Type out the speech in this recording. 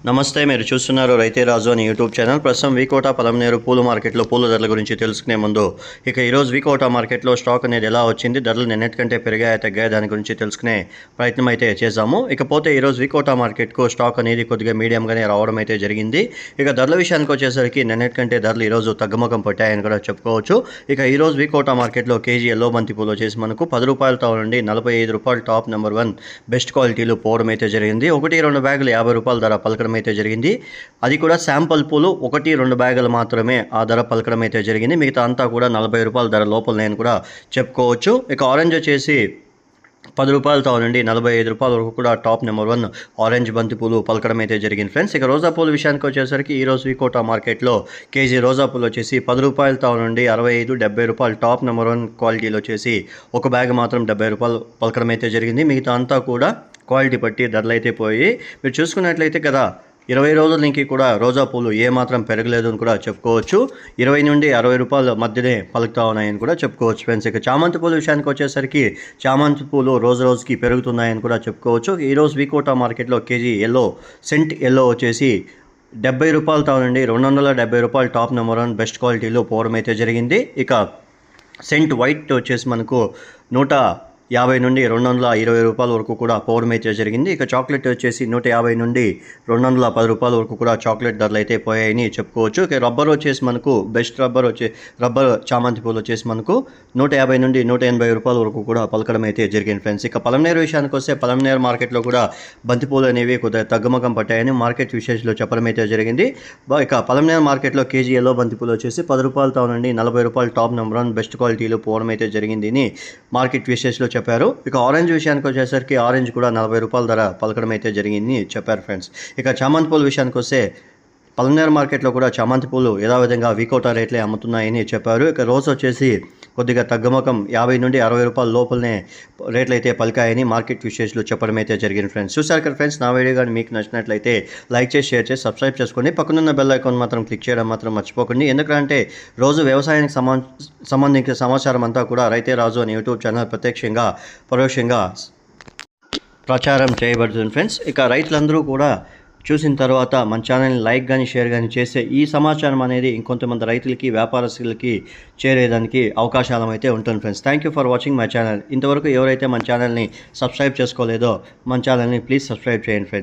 నమస్తే, మీరు చూస్తున్నారు రైతే రాజు అని యూట్యూబ్ ఛానల్. ప్రస్తుతం వికోట పలమనేరు పూల మార్కెట్లో పూల ధరల గురించి తెలుసుకునే ముందు ఈరోజు వికోట మార్కెట్లో స్టాక్ అనేది ఎలా వచ్చింది, ధరలు నిన్నటికంటే పెరిగాయా తగ్గాయా దాని గురించి తెలుసుకునే ప్రయత్నం అయితే చేశాము. ఇకపోతే ఈరోజు వికోట మార్కెట్కు స్టాక్ అనేది కొద్దిగా మీడియంగానే రావడం అయితే జరిగింది. ధరల విషయానికి వచ్చేసరికి నిన్నటికంటే ధరలు ఈరోజు తగ్గుముఖం పట్టాయని కూడా చెప్పుకోవచ్చు. ఈరోజు వికోట మార్కెట్లో కేజీ ఎల్లో బంతి పూలు వచ్చేసి మనకు ₹10 నుండి ₹45 టాప్ నెంబర్ 1 బెస్ట్ క్వాలిటీలు పోవడం అయితే జరిగింది. 1-2 బ్యాగులు ₹50 ధర పలకడం అయితే జరిగింది. అది కూడా శాంపుల్ పూలు 1-2 బ్యాగులు మాత్రమే ఆ ధర పలకడం అయితే జరిగింది. మిగతా అంతా కూడా ₹40 ధర లోపల నేను కూడా చెప్పుకోవచ్చు. ఆరెంజ్ వచ్చేసి ₹10 నుండి ₹45 వరకు కూడా టాప్ నెంబర్ 1 ఆరెంజ్ బంతి పూలు పలకడం అయితే జరిగింది ఫ్రెండ్స్. రోజా పూల విషయానికి వచ్చేసరికి ఈరోజు వికోట మార్కెట్లో కేజీ రోజా పూలు వచ్చేసి ₹10 నుండి ₹65-70 టాప్ నెంబర్ 1 క్వాలిటీలో వచ్చేసి ఒక బ్యాగ్ మాత్రం ₹70 పలకడం అయితే జరిగింది. మిగతా అంతా కూడా క్వాలిటీ బట్టి ధరలు అయితే పోయి మీరు చూసుకున్నట్లయితే 20 రోజుల నుంచి కూడా రోజా పూలు ఏమాత్రం పెరగలేదు అని కూడా చెప్పుకోవచ్చు. ₹20 నుండి ₹60 మధ్యనే పలుకుతా ఉన్నాయని కూడా చెప్పుకోవచ్చు ఫ్రెండ్స్. చామంతి పూల విషయానికి వచ్చేసరికి చామంతి పూలు రోజు రోజుకి పెరుగుతున్నాయని కూడా చెప్పుకోవచ్చు. ఈరోజు వికోట మార్కెట్లో కేజీ ఎల్లో సెంట్ ఎల్లో వచ్చేసి ₹70 నుండి ₹270 టాప్ నెంబర్ 1 బెస్ట్ క్వాలిటీలో పోవడం అయితే జరిగింది. సెంట్ వైట్ వచ్చేసి మనకు ₹150 నుండి ₹220 వరకు కూడా పోవడం అయితే జరిగింది. చాక్లెట్ వచ్చేసి ₹150 నుండి ₹210 వరకు కూడా చాక్లెట్ ధరలు అయితే పోయాయని చెప్పుకోవచ్చు. రబ్బర్ వచ్చేసి మనకు బెస్ట్ రబ్బర్ చామంతి పూలు వచ్చేసి మనకు ₹150 నుండి ₹180 వరకు కూడా పలకడం అయితే జరిగింది ఫ్రెండ్స్. పలమనేరు విషయానికి వస్తే పలమనేరు మార్కెట్లో కూడా బంతిపూలు అనేవి కొద్దిగా తగ్గుముఖం పట్టాయని మార్కెట్ విశేషాలు చెప్పడం అయితే జరిగింది. పలమనేరు మార్కెట్లో కేజీ ఎల్లో బంతిపూలు వచ్చేసి ₹10 నుండి ₹40 టాప్ నెంబర్ 1 బెస్ట్ క్వాలిటీలో పోవడం అయితే జరిగింది అని మార్కెట్ విశేషాలు చెప్పారు. ఆరెంజ్ విషయానికి వచ్చేసరికి ఆరెంజ్ కూడా ₹40 ధర పలకడం అయితే జరిగింది చెప్పారు ఫ్రెండ్స్. చామంతి పూల విషయానికి వస్తే పలమనేరు మార్కెట్లో కూడా చామంతి పూలు యథావిధంగా వికోట రేట్లే అమ్ముతున్నాయని చెప్పారు. రోజ్ వచ్చేసి కొద్దిగా తగ్గుముఖం ₹50 నుండి ₹60 లోపలనే రేట్లు అయితే పలికాయని మార్కెట్ విశేషాలు చెప్పడం అయితే జరిగింది ఫ్రెండ్స్. చూసారు కదా ఫ్రెండ్స్, నా వీడియో కానీ మీకు నచ్చినట్లయితే లైక్ చేసి షేర్ చేసి సబ్స్క్రైబ్ చేసుకోండి. పక్కనున్న బెల్ ఐకాన్ మాత్రం క్లిక్ చేయడం మాత్రం మర్చిపోకండి. ఎందుకంటే రోజు వ్యవసాయానికి సంబంధించిన సమాచారం అంతా కూడా రైతే రాజు అని యూట్యూబ్ ఛానల్ ప్రత్యక్షంగా పరోక్షంగా ప్రచారం చేయబడుతుంది ఫ్రెండ్స్. రైతులందరూ కూడా చూసిన తర్వాత మన ఛానల్ని లైక్ కానీ షేర్ కానీ చేస్తే ఈ సమాచారం అనేది ఇంకొంతమంది రైతులకి వ్యాపారస్తులకి చేరేదానికి అవకాశాలు అయితే ఉంటుంది friends. Thank you for watching my channel. ఇంతవరకు ఎవరైతే మన ఛానల్ని సబ్స్క్రైబ్ చేసుకోలేదో మన ఛానల్ని ప్లీజ్ సబ్స్క్రైబ్ చేయండి ఫ్రెండ్స్.